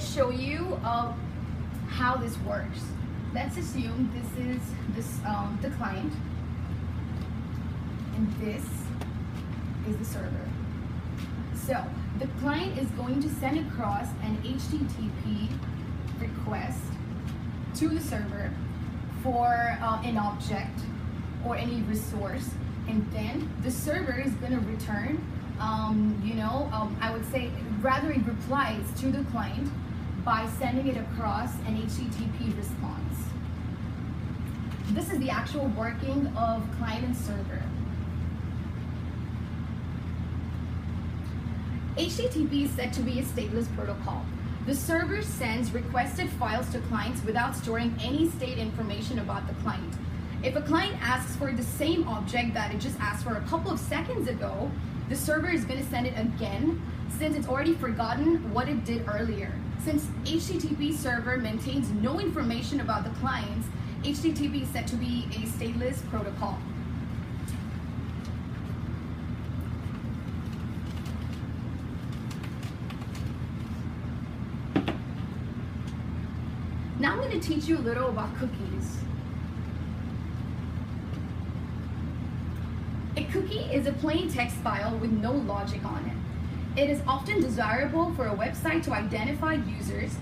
show you how this works. Let's assume this is the client, and this is the server. So the client is going to send across an HTTP request to the server for an object or any resource, and then the server is going to return, I would say, rather it replies to the client by sending it across an HTTP response. This is the actual working of client and server. HTTP is said to be a stateless protocol. The server sends requested files to clients without storing any state information about the client. If a client asks for the same object that it just asked for a couple of seconds ago, the server is going to send it again since it's already forgotten what it did earlier. Since HTTP server maintains no information about the clients, HTTP is said to be a stateless protocol. Now I'm going to teach you a little about cookies. A cookie is a plain text file with no logic on it. It is often desirable for a website to identify users,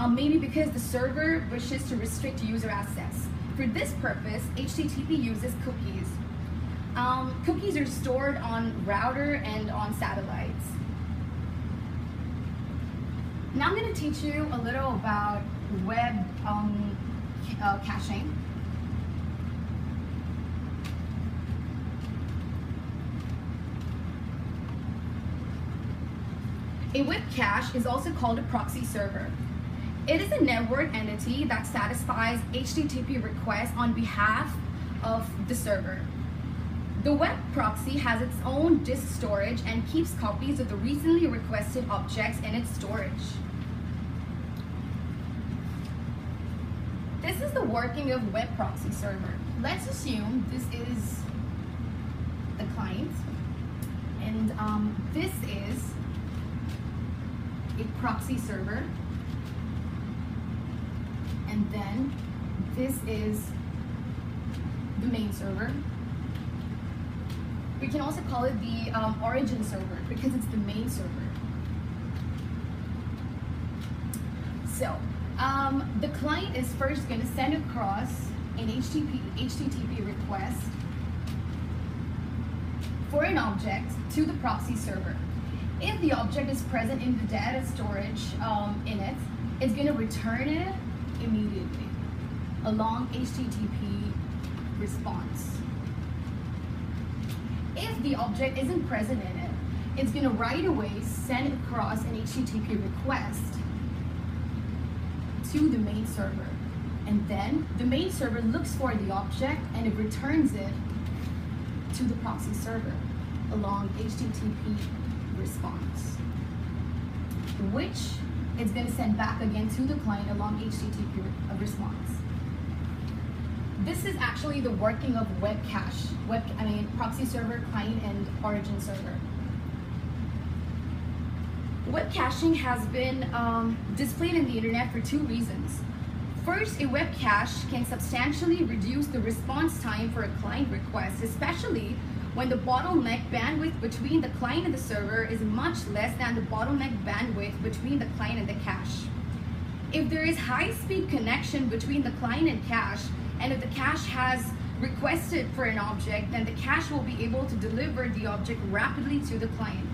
maybe because the server wishes to restrict user access. For this purpose, HTTP uses cookies. Cookies are stored on router and on satellites. Now I'm going to teach you a little about web caching. A web cache is also called a proxy server. It is a network entity that satisfies HTTP requests on behalf of the server. The web proxy has its own disk storage and keeps copies of the recently requested objects in its storage. This is the working of web proxy server. Let's assume this is the client, and this is a proxy server, and then this is the main server. We can also call it the origin server because it's the main server. So the client is first going to send across an HTTP request for an object to the proxy server. If the object is present in the data storage in it, it's going to return it immediately along HTTP response. If the object isn't present in it, it's going to right away send across an HTTP request to the main server. And then the main server looks for the object and it returns it to the proxy server along HTTP response, which it's going to send back again to the client along HTTP response. This is actually the working of web cache, proxy server, client, and origin server. Web caching has been displayed in the internet for two reasons. First, a web cache can substantially reduce the response time for a client request, especially when the bottleneck bandwidth between the client and the server is much less than the bottleneck bandwidth between the client and the cache. If there is high-speed connection between the client and cache, and if the cache has requested for an object, then the cache will be able to deliver the object rapidly to the client.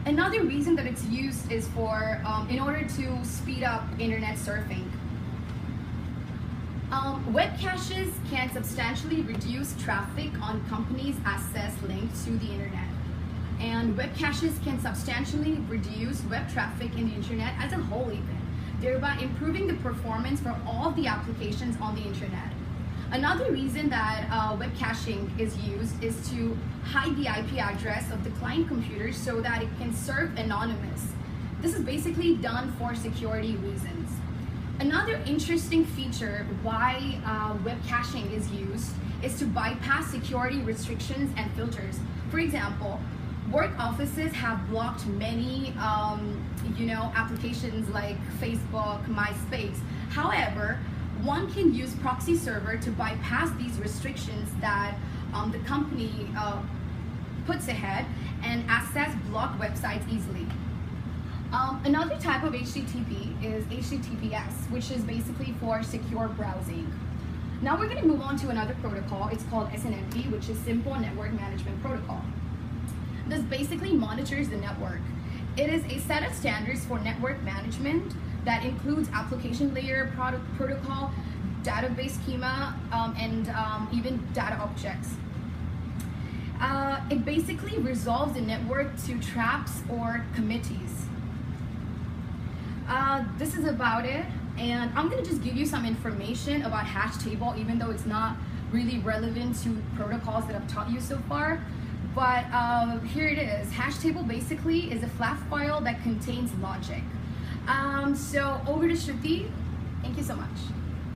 Another reason that it's used is for in order to speed up internet surfing. Web caches can substantially reduce traffic on companies' access links to the internet. And web caches can substantially reduce web traffic in the internet as a whole even, thereby improving the performance for all of the applications on the internet. Another reason that web caching is used is to hide the IP address of the client computer so that it can serve anonymous. This is basically done for security reasons. Another interesting feature why web caching is used is to bypass security restrictions and filters. For example, Work offices have blocked many, applications like Facebook, MySpace. However, one can use proxy server to bypass these restrictions that the company puts ahead and access blocked websites easily. Another type of HTTP is HTTPS, which is basically for secure browsing. Now we're going to move on to another protocol. It's called SNMP, which is Simple Network Management Protocol. This basically monitors the network. It is a set of standards for network management that includes application layer protocol, database schema, and even data objects. It basically resolves the network to traps or committees. This is about it, and I'm going to just give you some information about hash table, even though it's not really relevant to protocols that I've taught you so far. But here it is. Hash table basically is a flat file that contains logic. So over to Shruti. Thank you so much.